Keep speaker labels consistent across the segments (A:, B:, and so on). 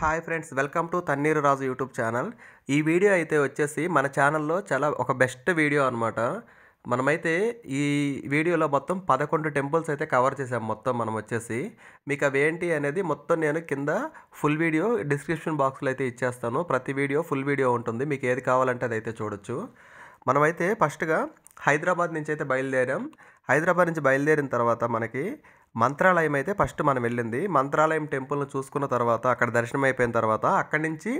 A: Hi friends, welcome to Thanneeru Raju YouTube channel. ఈ video అయితే వచ్చేసి మన ఛానల్లో చాలా ఒక బెస్ట్ వీడియో అనమాట. మనమైతే ఈ వీడియోలో మొత్తం 11 టెంపుల్స్ అయితే కవర్ చేసాం. మొత్తం మనం వచ్చేసి మీకు అవేంటి అనేది మొత్తం నేను కింద ఫుల్ వీడియో డిస్క్రిప్షన్ బాక్స్లో అయితే ఇచ్చేస్తాను. ప్రతి వీడియో ఫుల్ వీడియో ఉంటుంది, మీకు ఏది కావాలంటే అదైతే చూడొచ్చు. మనమైతే ఫస్ట్గా హైదరాబాద్ నుంచి అయితే బయలుదేరాం. హైదరాబాద్ నుంచి బయలుదేరిన తర్వాత మనకి మంత్రాలయం అయితే ఫస్ట్ మనం వెళ్ళింది. మంత్రాలయం టెంపుల్ని చూసుకున్న తర్వాత అక్కడ దర్శనం అయిపోయిన తర్వాత అక్కడి నుంచి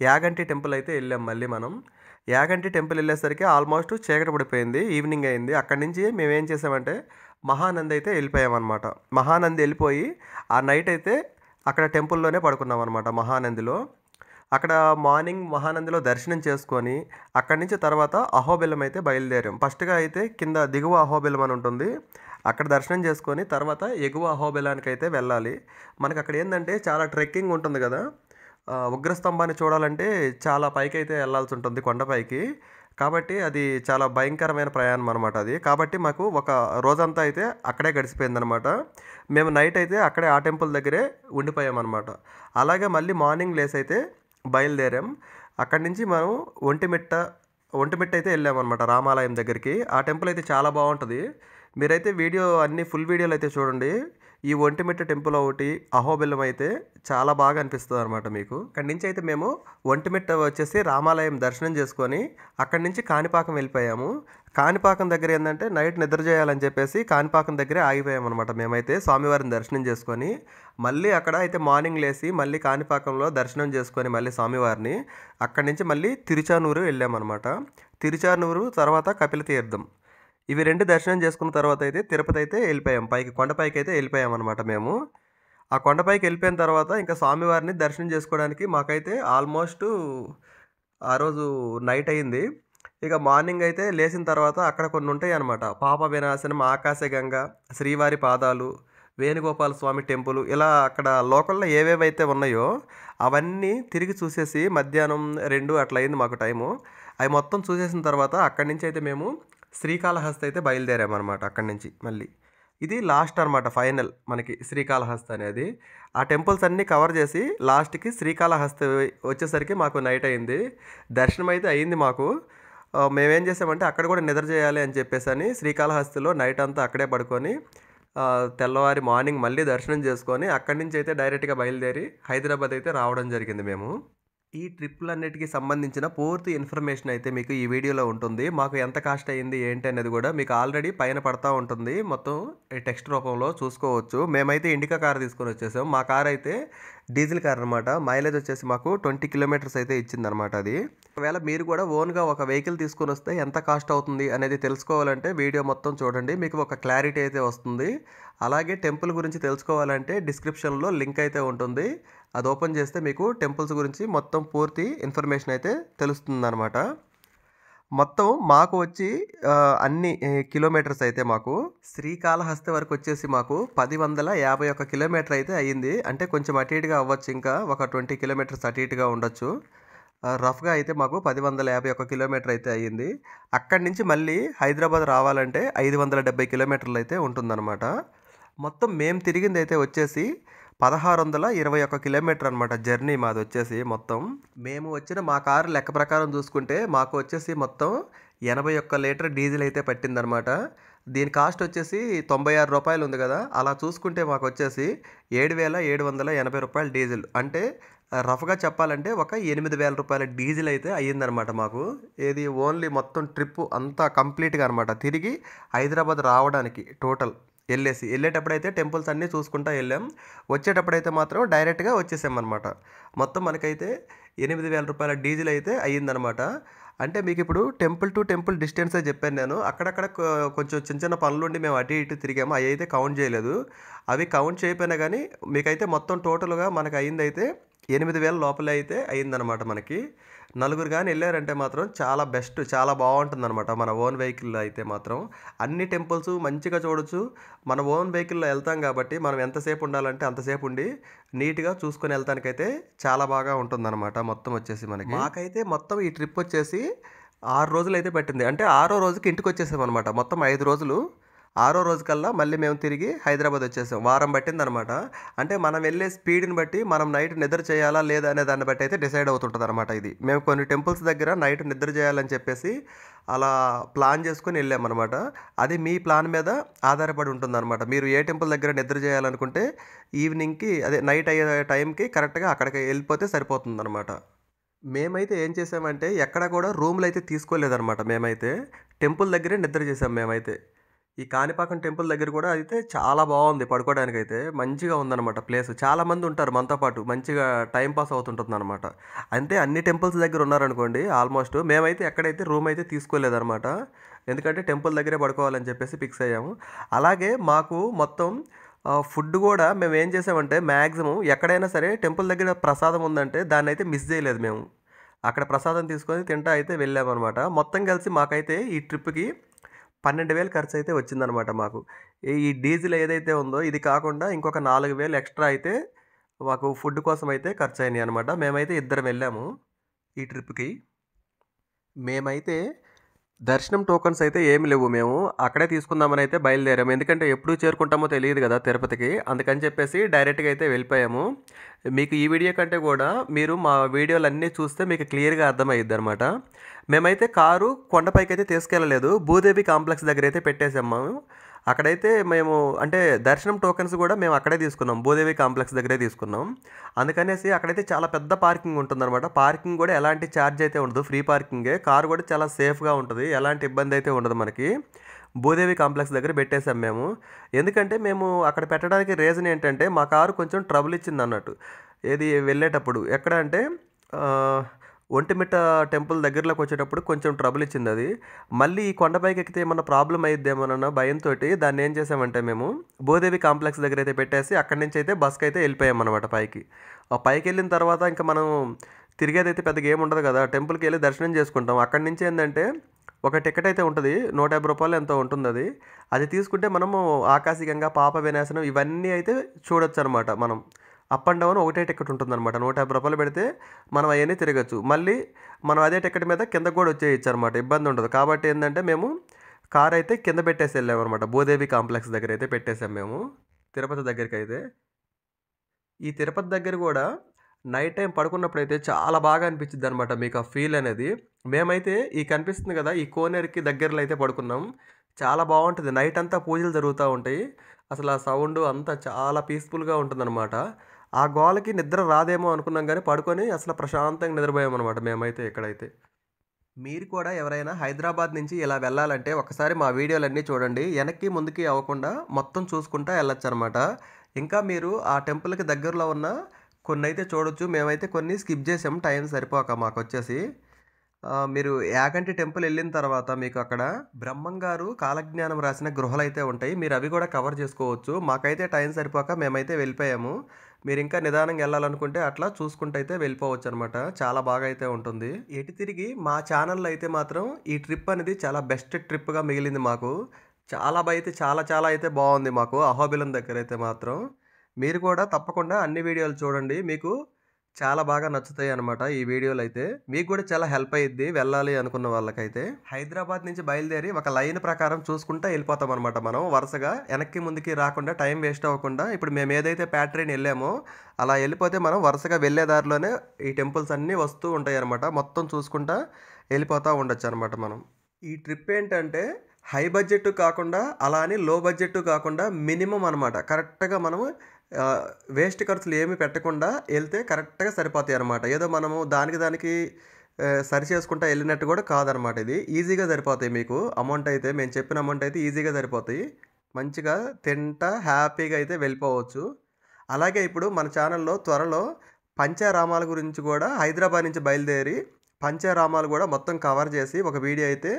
A: యాగంటి టెంపుల్ అయితే వెళ్ళాం. మళ్ళీ మనం యాగంటి టెంపుల్ వెళ్ళేసరికి ఆల్మోస్ట్ చీకటి పడిపోయింది, ఈవినింగ్ అయింది. అక్కడి నుంచి మేము ఏం చేసామంటే మహానంది అయితే వెళ్ళిపోయామన్నమాట. మహానంది వెళ్ళిపోయి ఆ నైట్ అయితే అక్కడ టెంపుల్లోనే పడుకున్నాం అనమాట మహానందిలో. అక్కడ మార్నింగ్ మహానందిలో దర్శనం చేసుకొని అక్కడి నుంచి తర్వాత అహోబిలం అయితే బయలుదేరాం. ఫస్ట్గా అయితే కింద దిగువ అహోబిలం అని ఉంటుంది, అక్కడ దర్శనం చేసుకొని తర్వాత ఎగువ అహోబిలానికి అయితే వెళ్ళాలి. మనకి అక్కడ ఏంటంటే చాలా ట్రెక్కింగ్ ఉంటుంది కదా, ఉగ్రస్తంభాన్ని చూడాలంటే చాలా పైకి అయితే వెళ్ళాల్సి ఉంటుంది, కొండపైకి. కాబట్టి అది చాలా భయంకరమైన ప్రయాణం అనమాట అది. కాబట్టి మాకు ఒక రోజంతా అయితే అక్కడే గడిచిపోయిందనమాట. మేము నైట్ అయితే అక్కడే ఆ టెంపుల్ దగ్గరే ఉండిపోయామన్నమాట. అలాగే మళ్ళీ మార్నింగ్ లేస్ అయితే బయలుదేరాం. అక్కడి నుంచి మనం ఒంటిమిట్ట అయితే వెళ్ళామన్నమాట, రామాలయం దగ్గరికి. ఆ టెంపుల్ అయితే చాలా బాగుంటుంది. మీరైతే వీడియో అన్ని ఫుల్ వీడియోలు అయితే చూడండి. ఈ ఒంటిమిట్ట టెంపుల్ ఒకటి, అహోబిలం అయితే చాలా బాగా అనిపిస్తుంది అనమాట మీకు. అక్కడి నుంచి అయితే మేము ఒంటిమిట్ట వచ్చేసి రామాలయం దర్శనం చేసుకొని అక్కడి నుంచి కాణిపాకం వెళ్ళిపోయాము. కాణిపాకం దగ్గర ఏంటంటే నైట్ నిద్ర చేయాలని చెప్పేసి కాణిపాకం దగ్గరే ఆగిపోయామన్నమాట. మేమైతే స్వామివారిని దర్శనం చేసుకొని మళ్ళీ అక్కడ అయితే మార్నింగ్ లేసి మళ్ళీ కాణిపాకంలో దర్శనం చేసుకొని మళ్ళీ స్వామివారిని అక్కడి నుంచి మళ్ళీ తిరుచానూరు వెళ్ళామన్నమాట. తిరుచానూరు తర్వాత కపిలతీర్థం, ఇవి రెండు దర్శనం చేసుకున్న తర్వాత అయితే తిరుపతి అయితే వెళ్ళిపోయాం. పైకి కొండపైకి అయితే వెళ్ళిపోయాం అనమాట మేము. ఆ కొండపైకి వెళ్ళిపోయిన తర్వాత ఇంకా స్వామివారిని దర్శనం చేసుకోవడానికి మాకైతే ఆల్మోస్ట్ ఆ రోజు నైట్ అయింది. ఇక మార్నింగ్ అయితే లేచిన తర్వాత అక్కడ కొన్ని ఉంటాయి అనమాట. పాప వినాశనం, ఆకాశగంగ, శ్రీవారి పాదాలు, వేణుగోపాల స్వామి టెంపుల్, ఇలా అక్కడ లోకల్లో ఏవేవైతే ఉన్నాయో అవన్నీ తిరిగి చూసేసి మధ్యాహ్నం 2 అట్లా అయింది మాకు టైము. అవి మొత్తం చూసేసిన తర్వాత అక్కడి నుంచి అయితే మేము శ్రీకాళహస్తి అయితే బయలుదేరామన్నమాట. అక్కడి నుంచి మళ్ళీ ఇది లాస్ట్ అనమాట, ఫైనల్ మనకి శ్రీకాళహస్తి అనేది. ఆ టెంపుల్స్ అన్నీ కవర్ చేసి లాస్ట్కి శ్రీకాళహస్తి వచ్చేసరికి మాకు నైట్ అయింది. దర్శనం అయితే అయింది మాకు. మేమేం చేసామంటే అక్కడ కూడా నిద్ర చేయాలి అని చెప్పేసి అని శ్రీకాళహస్తిలో నైట్ అంతా అక్కడే పడుకొని తెల్లవారి మార్నింగ్ మళ్ళీ దర్శనం చేసుకొని అక్కడి నుంచి అయితే డైరెక్ట్గా బయలుదేరి హైదరాబాద్ అయితే రావడం జరిగింది మేము. ఈ ట్రిప్పులన్నిటికీ సంబంధించిన పూర్తి ఇన్ఫర్మేషన్ అయితే మీకు ఈ వీడియోలో ఉంటుంది. మాకు ఎంత కాస్ట్ అయ్యింది ఏంటి అనేది కూడా మీకు ఆల్రెడీ పైన పడతా ఉంటుంది, మొత్తం టెక్స్ట్ రూపంలో చూసుకోవచ్చు. మేమైతే ఇండికా కార్ తీసుకొని వచ్చేసాం. మా కార్ అయితే డీజిల్ కార్ అనమాట. మైలేజ్ వచ్చేసి మాకు 20 కిలోమీటర్స్ అయితే ఇచ్చిందనమాట అది. ఒకవేళ మీరు కూడా ఓన్గా ఒక వెహికల్ తీసుకొని వస్తే ఎంత కాస్ట్ అవుతుంది అనేది తెలుసుకోవాలంటే వీడియో మొత్తం చూడండి, మీకు ఒక క్లారిటీ అయితే వస్తుంది. అలాగే టెంపుల్ గురించి తెలుసుకోవాలంటే డిస్క్రిప్షన్లో లింక్ అయితే ఉంటుంది, అది ఓపెన్ చేస్తే మీకు టెంపుల్స్ గురించి మొత్తం పూర్తి ఇన్ఫర్మేషన్ అయితే తెలుస్తుందన్నమాట. మొత్తం మాకు వచ్చి అన్ని కిలోమీటర్స్ అయితే మాకు శ్రీకాళహస్తి వరకు వచ్చేసి మాకు 1051 కిలోమీటర్ అయితే అయ్యింది. అంటే కొంచెం అటు ఇటుగా అవ్వచ్చు, ఇంకా ఒక 20 కిలోమీటర్స్ అటు ఇటుగా ఉండొచ్చు. రఫ్గా అయితే మాకు 1051 కిలోమీటర్ అయితే అయ్యింది. అక్కడి నుంచి మళ్ళీ హైదరాబాద్ రావాలంటే 570 కిలోమీటర్లు అయితే ఉంటుందన్నమాట. మొత్తం మేము తిరిగింది అయితే వచ్చేసి 1621 కిలోమీటర్ అనమాట జర్నీ మాది వచ్చేసి. మొత్తం మేము వచ్చిన మా కారు లెక్క ప్రకారం చూసుకుంటే మాకు వచ్చేసి మొత్తం 81 లీటర్ డీజిల్ అయితే పట్టిందనమాట. దీని కాస్ట్ వచ్చేసి 96 రూపాయలు ఉంది కదా, అలా చూసుకుంటే మాకు వచ్చేసి 7780 రూపాయలు డీజిల్. అంటే రఫ్గా చెప్పాలంటే ఒక 8000 రూపాయల డీజిల్ అయితే అయ్యిందనమాట మాకు. ఏది ఓన్లీ మొత్తం ట్రిప్ అంతా కంప్లీట్గా అనమాట, తిరిగి హైదరాబాద్ రావడానికి టోటల్ వెళ్ళేటప్పుడైతే టెంపుల్స్ అన్నీ చూసుకుంటూ వెళ్ళాం. వచ్చేటప్పుడైతే మాత్రం డైరెక్ట్గా వచ్చేసామన్నమాట. మొత్తం మనకైతే 8000 రూపాయల డీజిల్ అయితే అయ్యిందనమాట. అంటే మీకు ఇప్పుడు టెంపుల్ టు టెంపుల్ డిస్టెన్సే చెప్పాను నేను. అక్కడక్కడ కొంచెం చిన్న చిన్న పనులుండి మేము అటు ఇటు తిరిగాము, అవి అయితే కౌంట్ చేయలేదు. అవి కౌంట్ చేయకపోయినా కానీ మీకైతే మొత్తం టోటల్గా మనకు అయ్యిందైతే 8000 లోపలే అయితే అయ్యిందనమాట మనకి. నలుగురు కానీ వెళ్ళారంటే మాత్రం చాలా బెస్ట్, చాలా బాగుంటుందన్నమాట. మన ఓన్ వెహికల్లో అయితే మాత్రం అన్ని టెంపుల్స్ మంచిగా చూడొచ్చు. మన ఓన్ వెహికల్లో వెళ్తాం కాబట్టి మనం ఎంతసేపు ఉండాలంటే అంతసేపు ఉండి నీట్గా చూసుకొని వెళ్తానికైతే చాలా బాగా ఉంటుందన్నమాట. మొత్తం వచ్చేసి మాకైతే మొత్తం ఈ ట్రిప్ వచ్చేసి 6 రోజులు అయితే పట్టింది. అంటే 6వ రోజుకి ఇంటికి వచ్చేసామన్నమాట. మొత్తం 5 రోజులు ఆరో రోజుకల్లా మళ్ళీ మేము తిరిగి హైదరాబాద్ వచ్చేసాం. వారం పట్టిందనమాట. అంటే మనం వెళ్ళే స్పీడ్‌ని బట్టి మనం నైట్ నిద్ర చేయాలా లేదా అనే దాన్ని బట్టి అయితే డిసైడ్ అవుతుంటదనమాట ఇది. మేము కొన్ని టెంపుల్స్ దగ్గర నైట్ నిద్ర చేయాలని చెప్పేసి అలా ప్లాన్ చేసుకొని వెళ్ళామనమాట. అది మీ ప్లాన్ మీద ఆధారపడి ఉంటుందనమాట. మీరు ఏ టెంపుల్ దగ్గర నిద్ర చేయాలనుకుంటే ఈవినింగ్‌కి అదే నైట్ అయ్యే టైంకి కరెక్ట్‌గా అక్కడికి వెళ్ళిపోతే సరిపోతుందనమాట. మేమైతే ఏం చేసామంటే ఎక్కడ కూడా రూమ్‌లయితే తీసుకోలేదనమాట మేమైతే. టెంపుల్ దగ్గరే నిద్ర చేసాం మేమైతే. ఈ కాణిపాకం టెంపుల్ దగ్గర కూడా అయితే చాలా బావుంది పడుకోవడానికైతే. మంచిగా ఉందనమాట ప్లేసు. చాలామంది ఉంటారు మనతో పాటు. మంచిగా టైమ్ పాస్ అవుతుంటుందనమాట. అంటే అన్ని టెంపుల్స్ దగ్గర ఉన్నారనుకోండి ఆల్మోస్ట్. మేమైతే ఎక్కడైతే రూమ్ అయితే తీసుకోలేదనమాట. ఎందుకంటే టెంపుల్ దగ్గరే పడుకోవాలని చెప్పేసి ఫిక్స్ అయ్యాము. అలాగే మాకు మొత్తం ఫుడ్ గూడా మేమేం చేసామంటే మాక్సిమం ఎక్కడైనా సరే టెంపుల్ దగ్గర ప్రసాదం ఉందంటే దాన్నయితే మిస్ చేయలేదు మేము. అక్కడ ప్రసాదం తీసుకొని తింటా అయితే వెళ్ళామనమాట. మొత్తం కలిసి మాకైతే ఈ ట్రిప్‌కి 12,000 ఖర్చయితే వచ్చిందనమాట మాకు. ఈ డీజిల్ ఏదైతే ఉందో ఇది కాకుండా ఇంకొక 4,000 ఎక్స్‌ట్రా అయితే మాకు ఫుడ్ కోసం అయితే ఖర్చయినాయనమాట. మేమైతే ఇద్దరం వెళ్ళాము ఈ ట్రిప్‌కి. మేమైతే దర్శనం టోకెన్స్ అయితే ఏమి లేవు మేము. అక్కడే తీసుకుందామని అయితే బయలుదేరాము. ఎందుకంటే ఎప్పుడు చేరుకుంటామో తెలీదు గదా తిరుపతికి. అందుకని చెప్పేసి డైరెక్ట్‌గా అయితే వెళ్ళిపోయాము. మీకు ఈ వీడియో కంటే గూడా మీరు మా వీడియోలన్నీ చూస్తే మీకు క్లియర్‌గా అర్థమయ్యిద్దనమాట. మేమైతే కారు కొండపైకైతే తీసుకెళ్ళలేదు. భూదేవి కాంప్లెక్స్ దగ్గరైతే పెట్టేసాము. అక్కడైతే మేము అంటే దర్శనం టోకెన్స్ గూడా మేము అక్కడే తీసుకున్నాం. భూదేవి కాంప్లెక్స్ దగ్గరే తీసుకున్నాం. అందుకనేసి అక్కడైతే చాలా పెద్ద పార్కింగ్ ఉంటుందనమాట. పార్కింగ్ గూడా ఎలాంటి ఛార్జ్ అయితే ఉండదు. ఫ్రీ పార్కింగే. కారు గూడా చాలా సేఫ్‌గా ఉంటది. ఎలాంటి ఇబ్బంది అయితే ఉండదు మనకి. భూదేవి కాంప్లెక్స్ దగ్గర పెట్టేసాం మేము. ఎందుకంటే మేము అక్కడ పెట్టడానికి రీజన్ ఏంటంటే మా కారు కొంచెం ట్రబుల్ ఇచ్చిందన్నట్టు. ఏది వెళ్ళేటప్పుడు. ఎక్కడ అంటే ఆహ్, ఒంటిమిట్ట టెంపుల్ దగ్గరలోకి వచ్చేటప్పుడు కొంచెం ట్రబుల్ ఇచ్చిందది. మళ్ళీ ఈ కొండపైకి ఎక్కితే ఏమన్నా ప్రాబ్లమ్ అయ్యిద్దేమోనన్న భయంతోటి దాన్నేం చేసామంటే మేము భూదేవి కాంప్లెక్స్ దగ్గరైతే పెట్టేసి అక్కడి నుంచయితే బస్‌కైతే వెళ్ళిపోయామన్నమాట పైకి. ఆ పైకెళ్ళిన తర్వాత ఇంక మనం తిరిగేదైతే పెద్దగా ఏముండదు గదా! టెంపుల్‌కెళ్ళి దర్శనం చేసుకుంటాం. అక్కడి నుంచి ఏందంటే ఒక టికెట్ అయితే ఉంటది. రూ. 150 ఎంతో ఉంటుందది. అది తీసుకుంటే మనము ఆకాశగంగా, పాప వినాశనం ఇవన్నీ అయితే చూడొచ్చనమాట మనం. అప్ అండ్ డౌన్ ఒకటే టికెట్ ఉంటుందనమాట. రూ. 150 పెడితే మనం అయన్నీ తిరగొచ్చు. మళ్ళీ మనం అదే టికెట్ మీద కిందకి గూడా వచ్చేయొచ్చనమాట. ఇబ్బందుండదు. కాబట్టి ఏందంటే మేము కారైతే కింద పెట్టేసి వెళ్ళామనమాట. భూదేవి కాంప్లెక్స్ దగ్గరైతే పెట్టేసాం మేము. తిరుపతి దగ్గరికైతే. ఈ తిరుపతి దగ్గర గూడా నైట్ టైమ్ పడుకున్నప్పుడైతే చాలా బాగా అనిపిచ్చిద్దనమాట మీకు ఆ ఫీల్ అనేది. మేమైతే ఈ కనిపిస్తుంది గదా! ఈ కోనేరుకి దగ్గరలో అయితే పడుకున్నాం. చాలా బావుంటది. నైట్ అంతా పూజలు జరుగుతా ఉంటాయి. అసలు ఆ సౌండు అంతా చాలా పీస్‌ఫుల్‌గా ఉంటుందనమాట. ఆ గోలకి నిద్ర రాదేమో అనుకున్నాం గానీ పడుకొని అసలు ప్రశాంతంగా నిద్రపోయామనమాట మేమైతే ఇక్కడైతే. మీరు కూడా ఎవరైనా హైదరాబాద్ నుంచి ఇలా వెళ్ళాలంటే ఒకసారి మా వీడియోలన్నీ చూడండి. వెనక్కి, ముందుకి అవ్వకుండా మొత్తం చూసుకుంటా ఎళ్ళొచ్చనమాట. ఇంకా మీరు ఆ టెంపుల్‌కి దగ్గరలో ఉన్న కొన్నైతే చూడొచ్చు. మేమైతే కొన్ని స్కిప్ చేసాం టైం సరిపోక మాకొచ్చేసి. మీరు యాగంటి టెంపుల్ ఎళ్ళిన తర్వాత మీకు అక్కడ బ్రహ్మంగారు కాలజ్ఞానం రాసిన గృహలైతే ఉంటాయి. మీరు అవి కూడా కవర్ చేసుకోవచ్చు. మాకైతే టైం సరిపోక మేమైతే వెళ్ళిపోయాము. మీరింకా నిదానంగా ఎళ్ళాలనుకుంటే అట్లా చూసుకుంటూ అయితే వెళ్ళిపోవచ్చనమాట. చాలా బాగా అయితే ఉంటుంది. ఎటు తిరిగి మా ఛానల్‌లో అయితే మాత్రం ఈ ట్రిప్ అనేది చాలా బెస్ట్ ట్రిప్‌గా మిగిలింది మాకు. అయితే చాలా చాలా అయితే బావుంది మాకు అహోబిలం దగ్గరైతే మాత్రం. మీరు కూడా తప్పకుండా అన్ని వీడియోలు చూడండి. మీకు చాలా బాగా నచ్చుతాయనమాట ఈ వీడియోలైతే. మీకు గూడా చాలా హెల్ప్ అయ్యిద్ది వెళ్ళాలి అనుకున్న వాళ్ళకైతే. హైదరాబాద్ నుంచి బయలుదేరి ఒక లైన్ ప్రకారం చూసుకుంటా ఎళ్ళిపోతామనమాట మనం వరుసగా. ఎనక్కి, ముందుకి రాకుండా టైం వేస్ట్ అవ్వకుండా ఇప్పుడు మేమేదైతే ప్యాట్రీన్ ఎళ్ళామో అలా ఎళ్ళిపోతే మనం వరుసగా వెళ్ళే దారిలోనే ఈ టెంపుల్స్ అన్నీ వస్తూ ఉంటాయనమాట. మొత్తం చూసుకుంటా ఎళ్ళిపోతా ఉండొచ్చనమాట మనం. ఈ ట్రిప్ ఏంటంటే హై బడ్జెట్ కాకుండా అలా అని లో బడ్జెట్ కాకుండా మినిమమ్ అనమాట. కరెక్ట్‌గా మనము వేస్ట్ ఖర్చులు ఏమి పెట్టకుండా ఎళ్తే కరెక్ట్‌గా సరిపోతాయనమాట. ఏదో మనము దానికి సరి చేసుకుంటా ఎళ్ళినట్టు కూడా కాదనమాట ఇది. ఈజీగా సరిపోతాయి మీకు అమౌంట్ అయితే. మేము చెప్పిన అమౌంట్ అయితే ఈజీగా సరిపోతాయి. మంచిగా తింటా హ్యాపీగా అయితే వెళ్ళిపోవచ్చు. అలాగే ఇప్పుడు మన ఛానల్‌లో త్వరలో పంచారామాల గురించి కూడా హైదరాబాద్ నుంచి బయలుదేరి పంచారామాలు గూడా మొత్తం కవర్ చేసి ఒక వీడియో అయితే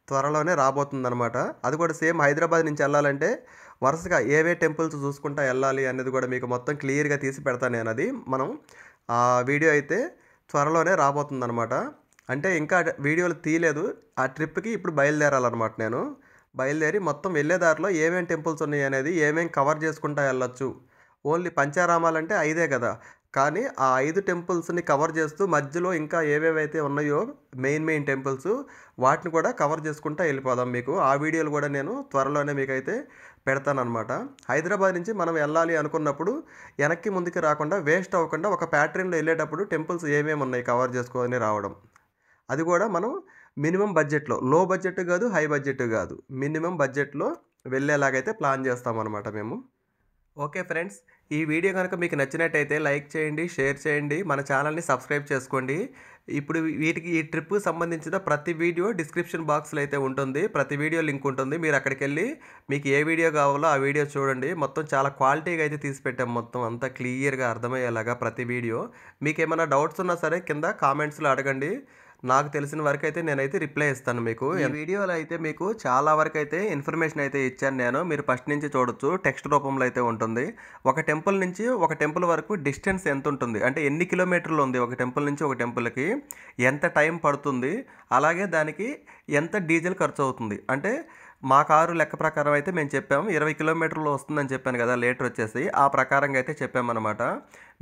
A: త్వరలోనే రాబోతుందనమాట. అది కూడా సేమ్ హైదరాబాద్ నుంచి ఎళ్ళాలంటే వరుసగా ఏవే టెంపుల్స్ చూసుకుంటా ఎళ్ళాలి అనేది కూడా మీకు మొత్తం క్లియర్‌గా తీసి పెడతాను నేనది. మనం ఆ వీడియో అయితే త్వరలోనే రాబోతుందనమాట. అంటే ఇంకా వీడియోలు తీయలేదు. ఆ ట్రిప్‌కి ఇప్పుడు బయలుదేరాలనమాట నేను. బయలుదేరి మొత్తం వెళ్ళే దారిలో ఏమేం టెంపుల్స్ ఉన్నాయనేది, ఏమేం కవర్ చేసుకుంటా ఎళ్ళొచ్చు. ఓన్లీ పంచారామాలంటే 5 గదా! కానీ ఆ 5 టెంపుల్స్‌ని కవర్ చేస్తూ మధ్యలో ఇంకా ఏవేవైతే ఉన్నాయో మెయిన్ టెంపుల్స్ వాటిని కూడా కవర్ చేసుకుంటా వెళ్ళిపోదాం మీకు. ఆ వీడియోలు కూడా నేను త్వరలోనే మీకైతే పెడతాననమాట. హైదరాబాద్ నుంచి మనం వెళ్ళాలి అనుకున్నప్పుడు వెనక్కి ముందుకి రాకుండా వేస్ట్ అవ్వకుండా ఒక ప్యాటర్న్‌లో వెళ్ళేటప్పుడు టెంపుల్స్ ఏమేమి ఉన్నాయి కవర్ చేసుకొని రావడం. అది కూడా మనం మినిమమ్ బడ్జెట్‌లో, లో బడ్జెట్ కాదు, హై బడ్జెట్ కాదు. మినిమమ్ బడ్జెట్‌లో వెళ్ళేలాగైతే ప్లాన్ చేస్తామనమాట మేము. Okay friends. ఈ వీడియో గనుక మీకు నచ్చినట్టయితే లైక్ చేయండి, షేర్ చేయండి, మన ఛానల్‌ని సబ్స్క్రైబ్ చేసుకోండి. ఇప్పుడు ఈ ట్రిప్‌కి సంబంధించిన ప్రతి వీడియో డిస్క్రిప్షన్ బాక్స్‌లో అయితే ఉంటుంది. ప్రతి వీడియో లింక్ ఉంటుంది. మీరు అక్కడికెళ్ళి మీకు ఏ వీడియో కావాలో ఆ వీడియో చూడండి. మొత్తం చాలా క్వాలిటీగా అయితే తీసి పెట్టాం మొత్తం అంతా క్లియర్‌గా అర్థమయ్యేలాగా ప్రతి వీడియో. మీకేమైనా డౌట్స్ ఉన్నా సరే కింద కామెంట్స్‌లో అడగండి. నాకు తెలిసిన వరకైతే నేనైతే రిప్లై ఇస్తాను మీకు. ఈ వీడియోలో అయితే మీకు చాలా వరకైతే ఇన్ఫర్మేషన్ అయితే ఇచ్చాను నేను. మీరు ఫస్ట్ నుంచి చూడొచ్చు. టెక్స్ట్ రూపంలో అయితే ఉంటుంది. ఒక టెంపుల్ నుంచి ఒక టెంపుల్ వరకు డిస్టెన్స్ ఎంత ఉంటుంది, అంటే ఎన్ని కిలోమీటర్లు ఉంది ఒక టెంపుల్ నుంచి ఒక టెంపుల్‌కి, ఎంత టైం పడుతుంది, అలాగే దానికి ఎంత డీజిల్ ఖర్చు అవుతుంది. అంటే మా కారు లెక్క ప్రకారం అయితే మేము చెప్పాము 20 కిలోమీటర్లు వస్తుందని చెప్పాను కదా లీటర్ వచ్చేసి. ఆ ప్రకారంగా అయితే చెప్పామన్నమాట.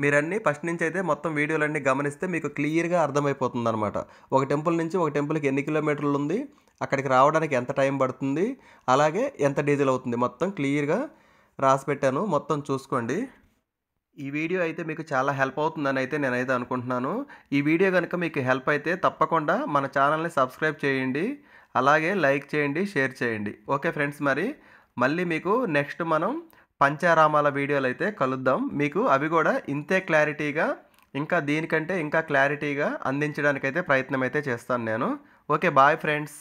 A: మీరన్నీ ఫస్ట్ నుంచి అయితే మొత్తం వీడియోలన్నీ గమనిస్తే మీకు క్లియర్‌గా అర్థమైపోతుందన్నమాట. ఒక టెంపుల్ నుంచి ఒక టెంపుల్‌కి ఎన్ని కిలోమీటర్లు ఉంది, అక్కడికి రావడానికి ఎంత టైం పడుతుంది, అలాగే ఎంత డీజిల్ అవుతుంది, మొత్తం క్లియర్‌గా రాసి పెట్టాను. మొత్తం చూసుకోండి. ఈ వీడియో అయితే మీకు చాలా హెల్ప్ అవుతుందని అయితే నేనైతే అనుకుంటున్నాను. ఈ వీడియో గనుక మీకు హెల్ప్ అయితే తప్పకుండా మన ఛానల్‌ని సబ్స్క్రైబ్ చేయండి. అలాగే లైక్ చేయండి, షేర్ చేయండి. ఓకే ఫ్రెండ్స్, మళ్ళీ మీకు నెక్స్ట్ మనం పంచారామాల వీడియోలైతే కలుద్దాం. మీకు అవి కూడా ఇంతే క్లారిటీగా, ఇంకా దీనికంటే ఇంకా క్లారిటీగా అందించడానికైతే ప్రయత్నం అయితే చేస్తాను నేను. Okay, bye friends.